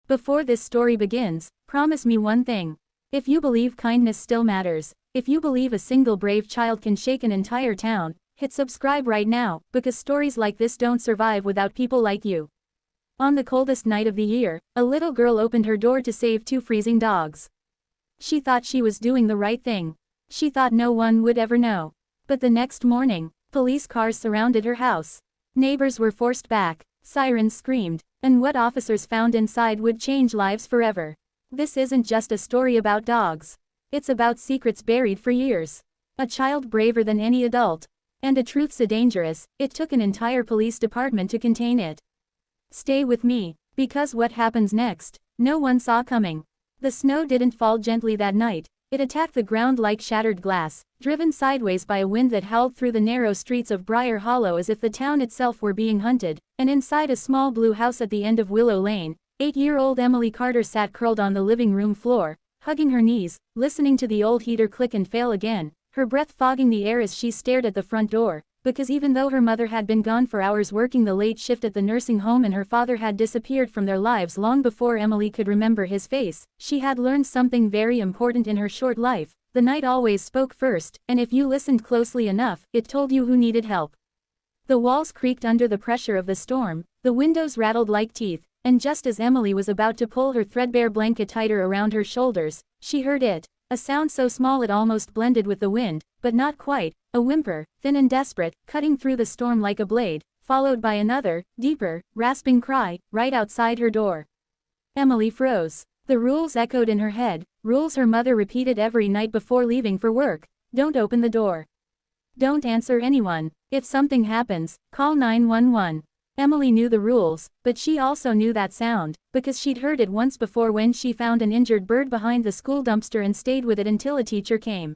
Before this story begins, promise me one thing. If you believe kindness still matters, if you believe a single brave child can shake an entire town, hit subscribe right now, because stories like this don't survive without people like you. On the coldest night of the year, a little girl opened her door to save two freezing dogs. She thought she was doing the right thing. She thought no one would ever know. But the next morning, police cars surrounded her house. Neighbors were forced back, sirens screamed, and what officers found inside would change lives forever. This isn't just a story about dogs. It's about secrets buried for years. A child braver than any adult. And a truth so dangerous, it took an entire police department to contain it. Stay with me, because what happens next, no one saw coming. The snow didn't fall gently that night. It attacked the ground like shattered glass, driven sideways by a wind that howled through the narrow streets of Briar Hollow as if the town itself were being hunted, and inside a small blue house at the end of Willow Lane, 8-year-old Emily Carter sat curled on the living room floor, hugging her knees, listening to the old heater click and fail again, her breath fogging the air as she stared at the front door, because even though her mother had been gone for hours working the late shift at the nursing home and her father had disappeared from their lives long before Emily could remember his face, she had learned something very important in her short life. The night always spoke first, and if you listened closely enough, it told you who needed help. The walls creaked under the pressure of the storm, the windows rattled like teeth, and just as Emily was about to pull her threadbare blanket tighter around her shoulders, she heard it. A sound so small it almost blended with the wind, but not quite, a whimper, thin and desperate, cutting through the storm like a blade, followed by another, deeper, rasping cry, right outside her door. Emily froze. The rules echoed in her head, rules her mother repeated every night before leaving for work. Don't open the door. Don't answer anyone. If something happens, call 911. Emily knew the rules, but she also knew that sound, because she'd heard it once before when she found an injured bird behind the school dumpster and stayed with it until a teacher came.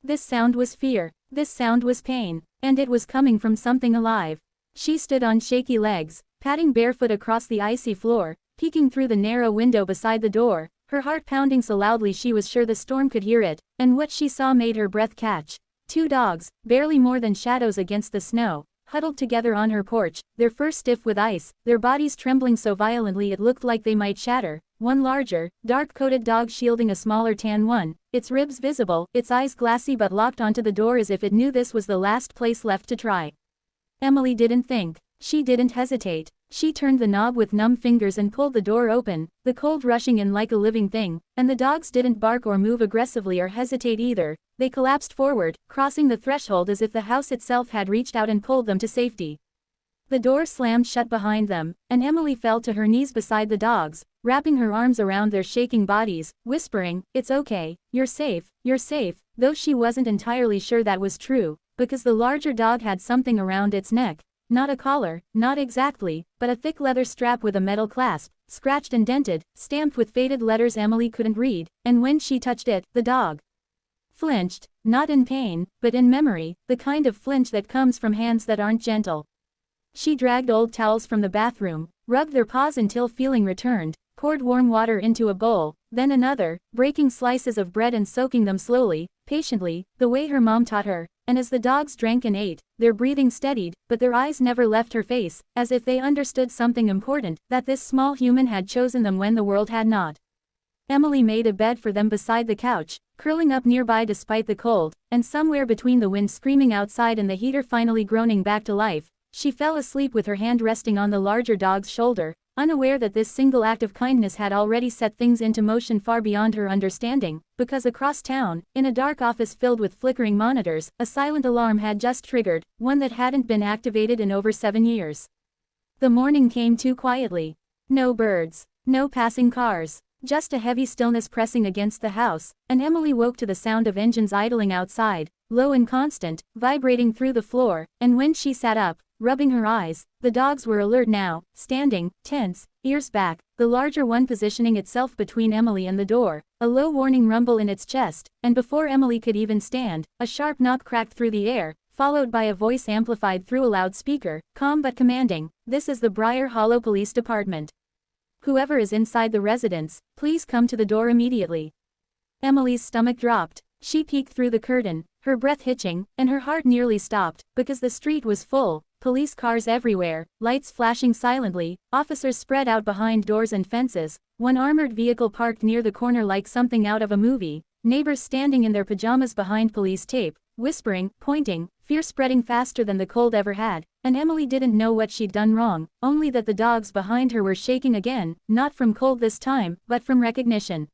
This sound was fear, this sound was pain, and it was coming from something alive. She stood on shaky legs, padding barefoot across the icy floor, peeking through the narrow window beside the door, her heart pounding so loudly she was sure the storm could hear it, and what she saw made her breath catch. Two dogs, barely more than shadows against the snow, huddled together on her porch, their fur stiff with ice, their bodies trembling so violently it looked like they might shatter, one larger, dark-coated dog shielding a smaller tan one, its ribs visible, its eyes glassy but locked onto the door as if it knew this was the last place left to try. Emily didn't think. She didn't hesitate. She turned the knob with numb fingers and pulled the door open, the cold rushing in like a living thing, and the dogs didn't bark or move aggressively or hesitate either. They collapsed forward, crossing the threshold as if the house itself had reached out and pulled them to safety. The door slammed shut behind them, and Emily fell to her knees beside the dogs, wrapping her arms around their shaking bodies, whispering, "It's okay, you're safe, though she wasn't entirely sure that was true, because the larger dog had something around its neck. Not a collar, not exactly, but a thick leather strap with a metal clasp, scratched and dented, stamped with faded letters Emily couldn't read, and when she touched it, the dog flinched, not in pain, but in memory, the kind of flinch that comes from hands that aren't gentle. She dragged old towels from the bathroom, rubbed their paws until feeling returned, poured warm water into a bowl, then another, breaking slices of bread and soaking them slowly, patiently, the way her mom taught her, and as the dogs drank and ate, their breathing steadied, but their eyes never left her face, as if they understood something important, that this small human had chosen them when the world had not. Emily made a bed for them beside the couch, curling up nearby despite the cold, and somewhere between the wind screaming outside and the heater finally groaning back to life, she fell asleep with her hand resting on the larger dog's shoulder, unaware that this single act of kindness had already set things into motion far beyond her understanding, because across town, in a dark office filled with flickering monitors, a silent alarm had just triggered, one that hadn't been activated in over 7 years. The morning came too quietly. No birds, no passing cars, just a heavy stillness pressing against the house, and Emily woke to the sound of engines idling outside, low and constant, vibrating through the floor, and when she sat up, rubbing her eyes, the dogs were alert now, standing, tense, ears back, the larger one positioning itself between Emily and the door, a low warning rumble in its chest, and before Emily could even stand, a sharp knock cracked through the air, followed by a voice amplified through a loudspeaker, calm but commanding, "This is the Briar Hollow Police Department. Whoever is inside the residence, please come to the door immediately." Emily's stomach dropped. She peeked through the curtain, her breath hitching, and her heart nearly stopped, because the street was full. police cars everywhere, lights flashing silently, officers spread out behind doors and fences, one armored vehicle parked near the corner like something out of a movie, neighbors standing in their pajamas behind police tape, whispering, pointing, fear spreading faster than the cold ever had, and Emily didn't know what she'd done wrong, only that the dogs behind her were shaking again, not from cold this time, but from recognition.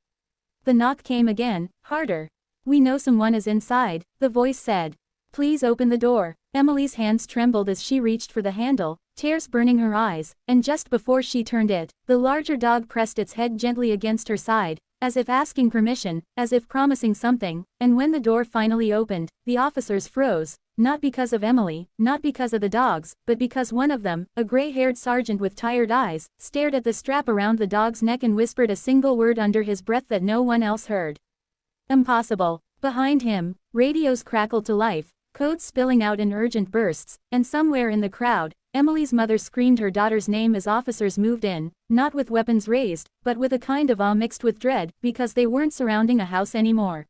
The knock came again, harder. "We know someone is inside," the voice said. "Please open the door." Emily's hands trembled as she reached for the handle, tears burning her eyes, and just before she turned it, the larger dog pressed its head gently against her side, as if asking permission, as if promising something, and when the door finally opened, the officers froze, not because of Emily, not because of the dogs, but because one of them, a gray-haired sergeant with tired eyes, stared at the strap around the dog's neck and whispered a single word under his breath that no one else heard. "Impossible." Behind him, radios crackled to life, codes spilling out in urgent bursts, and somewhere in the crowd, Emily's mother screamed her daughter's name as officers moved in, not with weapons raised, but with a kind of awe mixed with dread, because they weren't surrounding a house anymore.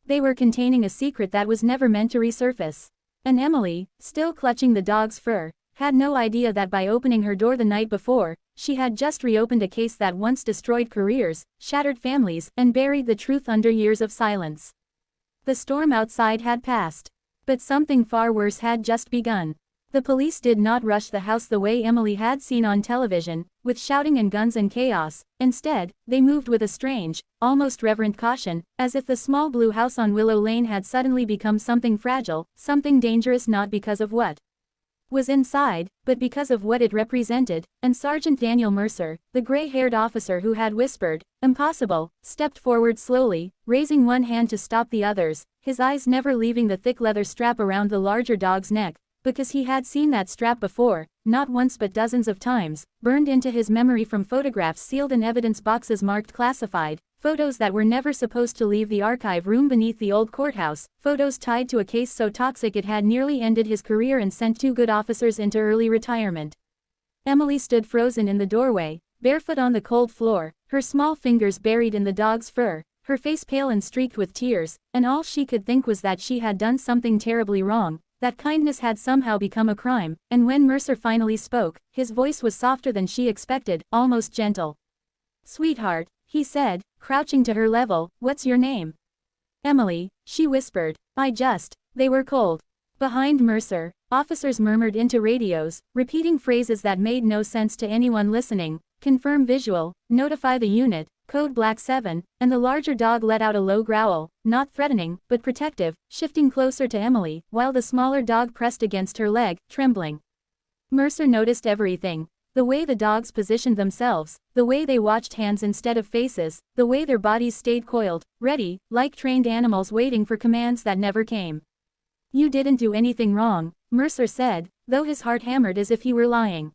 They were containing a secret that was never meant to resurface. And Emily, still clutching the dog's fur, had no idea that by opening her door the night before, she had just reopened a case that once destroyed careers, shattered families, and buried the truth under years of silence. The storm outside had passed. But something far worse had just begun. The police did not rush the house the way Emily had seen on television, with shouting and guns and chaos. Instead, they moved with a strange, almost reverent caution, as if the small blue house on Willow Lane had suddenly become something fragile, something dangerous not because of what was inside, but because of what it represented, and Sergeant Daniel Mercer, the gray-haired officer who had whispered, "Impossible," stepped forward slowly, raising one hand to stop the others, his eyes never leaving the thick leather strap around the larger dog's neck, because he had seen that strap before, not once but dozens of times, burned into his memory from photographs sealed in evidence boxes marked classified, photos that were never supposed to leave the archive room beneath the old courthouse, photos tied to a case so toxic it had nearly ended his career and sent two good officers into early retirement. Emily stood frozen in the doorway, barefoot on the cold floor, her small fingers buried in the dog's fur, her face pale and streaked with tears, and all she could think was that she had done something terribly wrong, that kindness had somehow become a crime, and when Mercer finally spoke, his voice was softer than she expected, almost gentle. "Sweetheart," he said, crouching to her level, "what's your name?" "Emily," she whispered. They were cold. Behind Mercer, officers murmured into radios, repeating phrases that made no sense to anyone listening. "Confirm visual, notify the unit, code Black 7, and the larger dog let out a low growl, not threatening, but protective, shifting closer to Emily, while the smaller dog pressed against her leg, trembling. Mercer noticed everything. The way the dogs positioned themselves, the way they watched hands instead of faces, the way their bodies stayed coiled, ready, like trained animals waiting for commands that never came. "You didn't do anything wrong," Mercer said, though his heart hammered as if he were lying.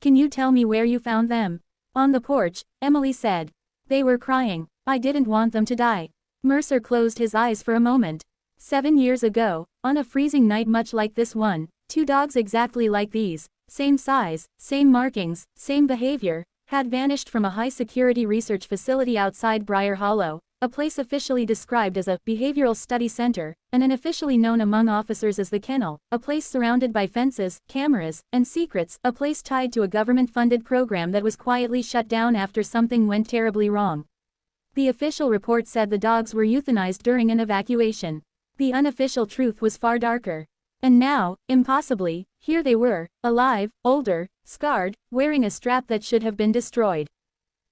"Can you tell me where you found them?" "On the porch," Emily said. "They were crying. I didn't want them to die." Mercer closed his eyes for a moment. 7 years ago, on a freezing night much like this one, two dogs exactly like these, same size, same markings, same behavior, had vanished from a high-security research facility outside Briar Hollow, a place officially described as a behavioral study center, and unofficially known among officers as the Kennel, a place surrounded by fences, cameras, and secrets, a place tied to a government-funded program that was quietly shut down after something went terribly wrong. The official report said the dogs were euthanized during an evacuation. The unofficial truth was far darker. And now, impossibly, here they were, alive, older, scarred, wearing a strap that should have been destroyed.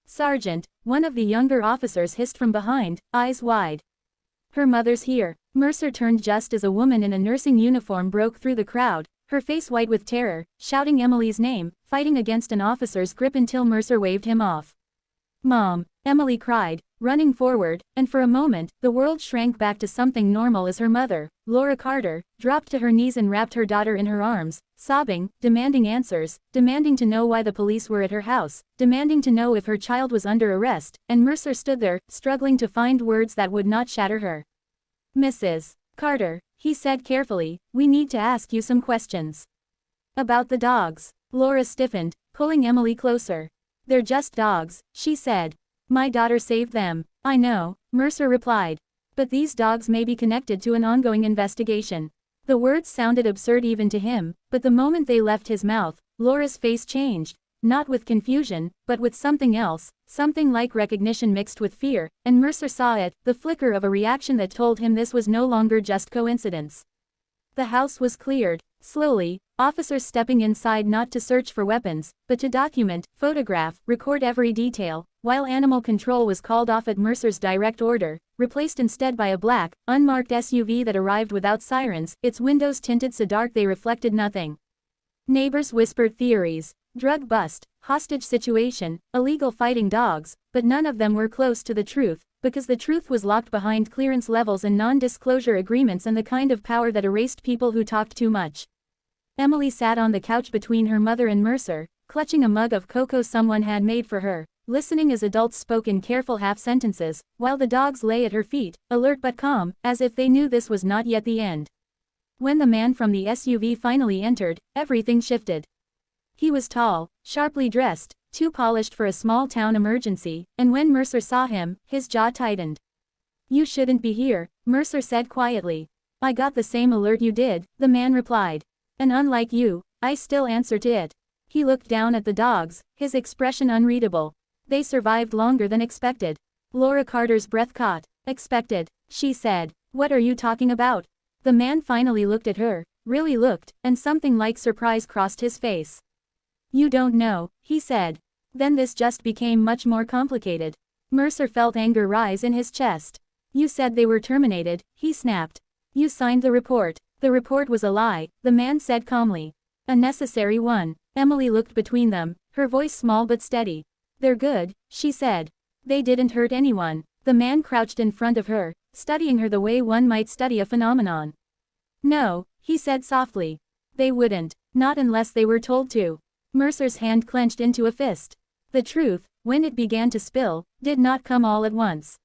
"Sergeant," one of the younger officers hissed from behind, eyes wide. "Her mother's here." Mercer turned just as a woman in a nursing uniform broke through the crowd, her face white with terror, shouting Emily's name, fighting against an officer's grip until Mercer waved him off. "Mom," Emily cried, running forward, and for a moment, the world shrank back to something normal as her mother, Laura Carter, dropped to her knees and wrapped her daughter in her arms, sobbing, demanding answers, demanding to know why the police were at her house, demanding to know if her child was under arrest, and Mercer stood there, struggling to find words that would not shatter her. "Mrs. Carter," he said carefully, "we need to ask you some questions." "About the dogs." Laura stiffened, pulling Emily closer. "They're just dogs," she said. "My daughter saved them." "I know," Mercer replied. "But these dogs may be connected to an ongoing investigation." The words sounded absurd even to him, but the moment they left his mouth, Laura's face changed, not with confusion, but with something else, something like recognition mixed with fear, and Mercer saw it, the flicker of a reaction that told him this was no longer just coincidence. The house was cleared. Slowly, officers stepping inside not to search for weapons, but to document, photograph, record every detail, while animal control was called off at Mercer's direct order, replaced instead by a black, unmarked SUV that arrived without sirens, its windows tinted so dark they reflected nothing. Neighbors whispered theories. Drug bust, hostage situation, illegal fighting dogs, but none of them were close to the truth, because the truth was locked behind clearance levels and non-disclosure agreements and the kind of power that erased people who talked too much. Emily sat on the couch between her mother and Mercer, clutching a mug of cocoa someone had made for her, listening as adults spoke in careful half-sentences, while the dogs lay at her feet, alert but calm, as if they knew this was not yet the end. When the man from the SUV finally entered, everything shifted. He was tall, sharply dressed, too polished for a small-town emergency, and when Mercer saw him, his jaw tightened. "You shouldn't be here," Mercer said quietly. "I got the same alert you did," the man replied. "And unlike you, I still answer to it." He looked down at the dogs, his expression unreadable. "They survived longer than expected." Laura Carter's breath caught. "Expected," she said. "What are you talking about?" The man finally looked at her, really looked, and something like surprise crossed his face. "You don't know," he said. Then this just became much more complicated. Mercer felt anger rise in his chest. "You said they were terminated," he snapped. "You signed the report." "The report was a lie," the man said calmly. "A necessary one." Emily looked between them, her voice small but steady. "They're good," she said. "They didn't hurt anyone." The man crouched in front of her, studying her the way one might study a phenomenon. "No," he said softly. "They wouldn't. Not unless they were told to." Mercer's hand clenched into a fist. The truth, when it began to spill, did not come all at once.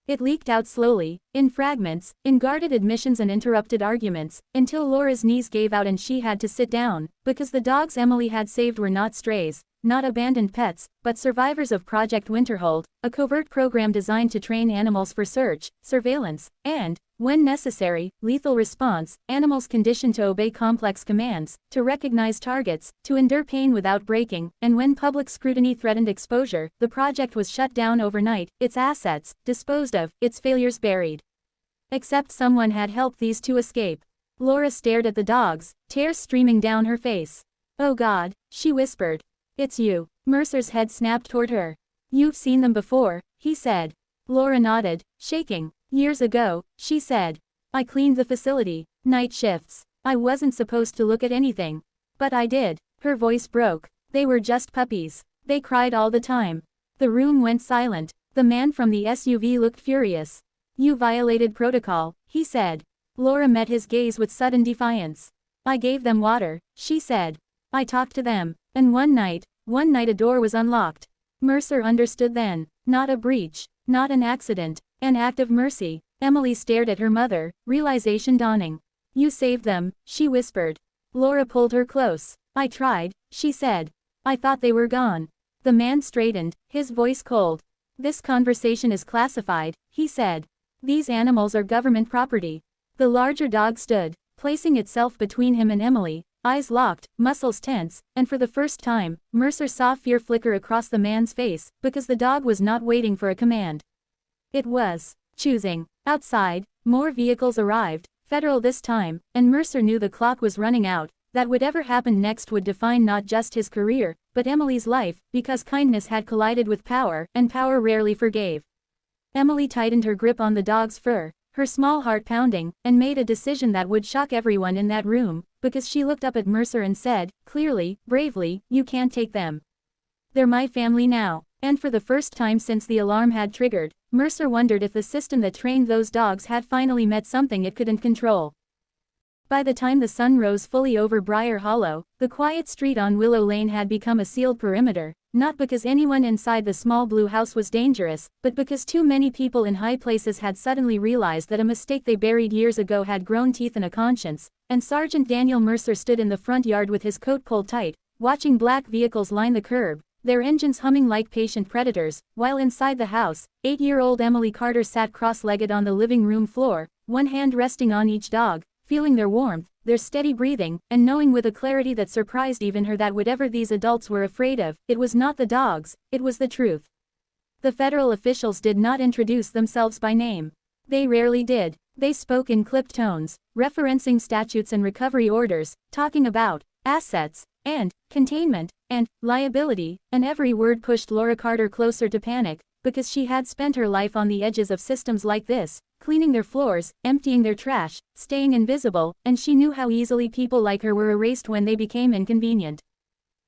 It leaked out slowly, in fragments, in guarded admissions and interrupted arguments, until Laura's knees gave out and she had to sit down, because the dogs Emily had saved were not strays, not abandoned pets, but survivors of Project Winterhold, a covert program designed to train animals for search, surveillance, and, when necessary, lethal response, animals conditioned to obey complex commands, to recognize targets, to endure pain without breaking, and when public scrutiny threatened exposure, the project was shut down overnight, its assets disposed of, its failures buried. Except someone had helped these two escape. Laura stared at the dogs, tears streaming down her face. "Oh God," she whispered. "It's you." Mercer's head snapped toward her. "You've seen them before," he said. Laura nodded, shaking. "Years ago," she said. "I cleaned the facility. Night shifts. I wasn't supposed to look at anything. But I did." Her voice broke. "They were just puppies. They cried all the time." The room went silent. The man from the SUV looked furious. "You violated protocol," he said. Laura met his gaze with sudden defiance. "I gave them water," she said. "I talked to them. And one night a door was unlocked." Mercer understood then. Not a breach. Not an accident. An act of mercy. Emily stared at her mother, realization dawning. "You saved them," she whispered. Laura pulled her close. "I tried," she said. "I thought they were gone." The man straightened, his voice cold. "This conversation is classified," he said. "These animals are government property." The larger dog stood, placing itself between him and Emily, eyes locked, muscles tense, and for the first time, Mercer saw fear flicker across the man's face, because the dog was not waiting for a command. It was choosing. Outside, more vehicles arrived, federal this time, and Mercer knew the clock was running out, that whatever happened next would define not just his career, but Emily's life, because kindness had collided with power, and power rarely forgave. Emily tightened her grip on the dog's fur, her small heart pounding, and made a decision that would shock everyone in that room, because she looked up at Mercer and said, clearly, bravely, "You can't take them. They're my family now." And for the first time since the alarm had triggered, Mercer wondered if the system that trained those dogs had finally met something it couldn't control. By the time the sun rose fully over Briar Hollow, the quiet street on Willow Lane had become a sealed perimeter, not because anyone inside the small blue house was dangerous, but because too many people in high places had suddenly realized that a mistake they buried years ago had grown teeth and a conscience, and Sergeant Daniel Mercer stood in the front yard with his coat pulled tight, watching black vehicles line the curb, their engines humming like patient predators, while inside the house, 8-year-old Emily Carter sat cross-legged on the living room floor, one hand resting on each dog, feeling their warmth, their steady breathing, and knowing with a clarity that surprised even her that whatever these adults were afraid of, it was not the dogs, it was the truth. The federal officials did not introduce themselves by name. They rarely did. They spoke in clipped tones, referencing statutes and recovery orders, talking about assets, and containment, and liability, and every word pushed Laura Carter closer to panic, because she had spent her life on the edges of systems like this, cleaning their floors, emptying their trash, staying invisible, and she knew how easily people like her were erased when they became inconvenient.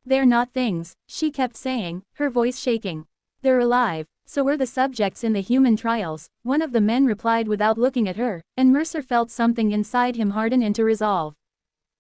"They're not things," she kept saying, her voice shaking. "They're alive. So were the subjects in the human trials," one of the men replied without looking at her, and Mercer felt something inside him harden into resolve.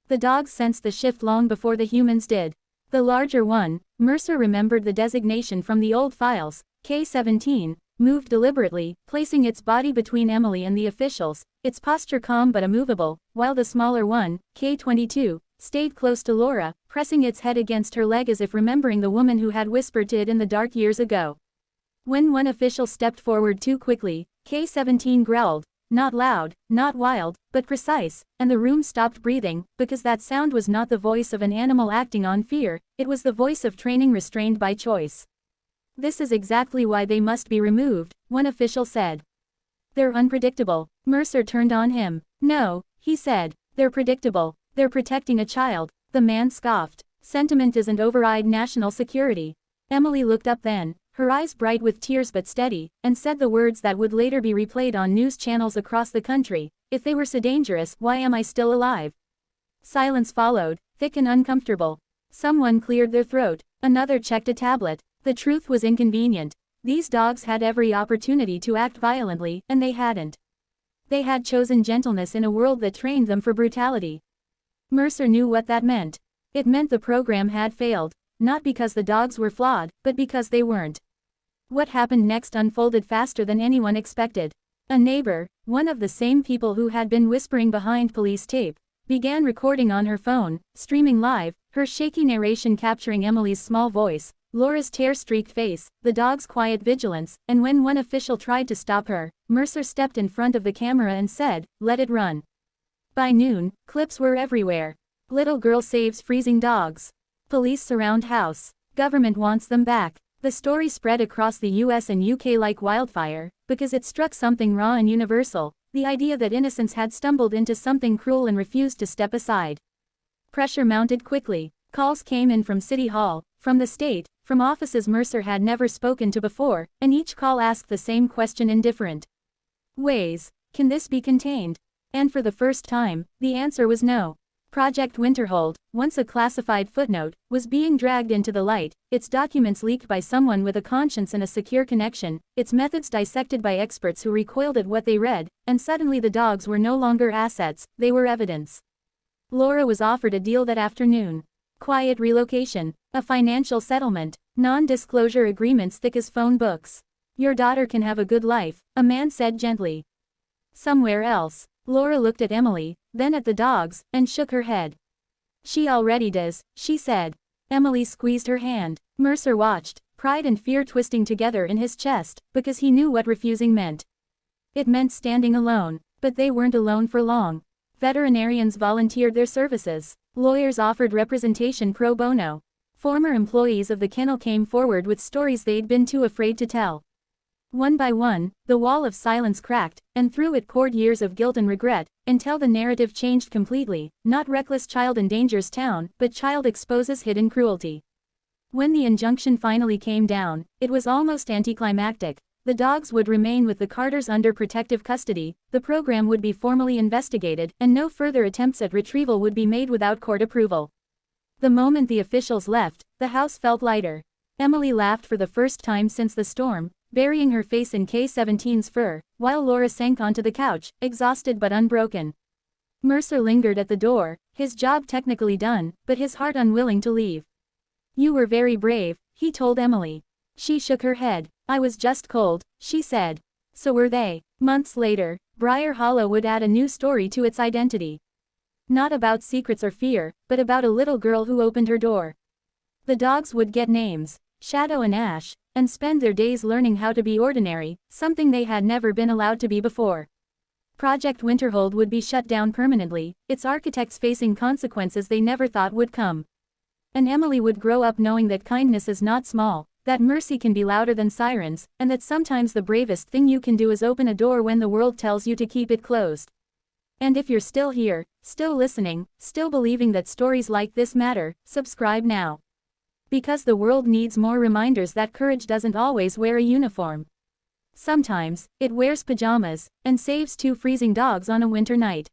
The dogs sensed the shift long before the humans did. The larger one, Mercer remembered the designation from the old files, K-17, moved deliberately, placing its body between Emily and the officials, its posture calm but immovable, while the smaller one, K-22, stayed close to Laura, pressing its head against her leg as if remembering the woman who had whispered to it in the dark years ago. When one official stepped forward too quickly, K-17 growled, not loud, not wild, but precise, and the room stopped breathing, because that sound was not the voice of an animal acting on fear, it was the voice of training restrained by choice. "This is exactly why they must be removed," one official said. "They're unpredictable." Mercer turned on him. "No," he said, "they're predictable. They're protecting a child." The man scoffed. "Sentiment doesn't override national security." Emily looked up then, her eyes bright with tears but steady, and said the words that would later be replayed on news channels across the country, "If they were so dangerous, why am I still alive?" Silence followed, thick and uncomfortable. Someone cleared their throat. Another checked a tablet. The truth was inconvenient. These dogs had every opportunity to act violently, and they hadn't. They had chosen gentleness in a world that trained them for brutality. Mercer knew what that meant. It meant the program had failed, not because the dogs were flawed, but because they weren't. What happened next unfolded faster than anyone expected. A neighbor, one of the same people who had been whispering behind police tape, began recording on her phone, streaming live, her shaky narration capturing Emily's small voice, Laura's tear-streaked face, the dog's quiet vigilance, and when one official tried to stop her, Mercer stepped in front of the camera and said, "Let it run." By noon, clips were everywhere. Little girl saves freezing dogs. Police surround house. Government wants them back. The story spread across the US and UK like wildfire, because it struck something raw and universal, the idea that innocence had stumbled into something cruel and refused to step aside. Pressure mounted quickly. Calls came in from City Hall, from the state, from offices Mercer had never spoken to before, and each call asked the same question in different ways. Can this be contained? And for the first time, the answer was no. Project Winterhold, once a classified footnote, was being dragged into the light, its documents leaked by someone with a conscience and a secure connection, its methods dissected by experts who recoiled at what they read, and suddenly the dogs were no longer assets, they were evidence. Laura was offered a deal that afternoon. Quiet relocation, a financial settlement, non-disclosure agreements thick as phone books. "Your daughter can have a good life," a man said gently. "Somewhere else." Laura looked at Emily, then at the dogs, and shook her head. "She already does," she said. Emily squeezed her hand. Mercer watched, pride and fear twisting together in his chest, because he knew what refusing meant. It meant standing alone, but they weren't alone for long. Veterinarians volunteered their services. Lawyers offered representation pro bono. Former employees of the kennel came forward with stories they'd been too afraid to tell. One by one, the wall of silence cracked, and through it poured years of guilt and regret, until the narrative changed completely, not reckless child endangers town, but child exposes hidden cruelty. When the injunction finally came down, it was almost anticlimactic. The dogs would remain with the Carters under protective custody, the program would be formally investigated, and no further attempts at retrieval would be made without court approval. The moment the officials left, the house felt lighter. Emily laughed for the first time since the storm, burying her face in K-17's fur, while Laura sank onto the couch, exhausted but unbroken. Mercer lingered at the door, his job technically done, but his heart unwilling to leave. "You were very brave," he told Emily. She shook her head. "I was just cold," she said. So were they. Months later, Briar Hollow would add a new story to its identity. Not about secrets or fear, but about a little girl who opened her door. The dogs would get names, Shadow and Ash, and spend their days learning how to be ordinary, something they had never been allowed to be before. Project Winterhold would be shut down permanently, its architects facing consequences they never thought would come. And Emily would grow up knowing that kindness is not small, that mercy can be louder than sirens, and that sometimes the bravest thing you can do is open a door when the world tells you to keep it closed. And if you're still here, still listening, still believing that stories like this matter, subscribe now. Because the world needs more reminders that courage doesn't always wear a uniform. Sometimes, it wears pajamas, and saves two freezing dogs on a winter night.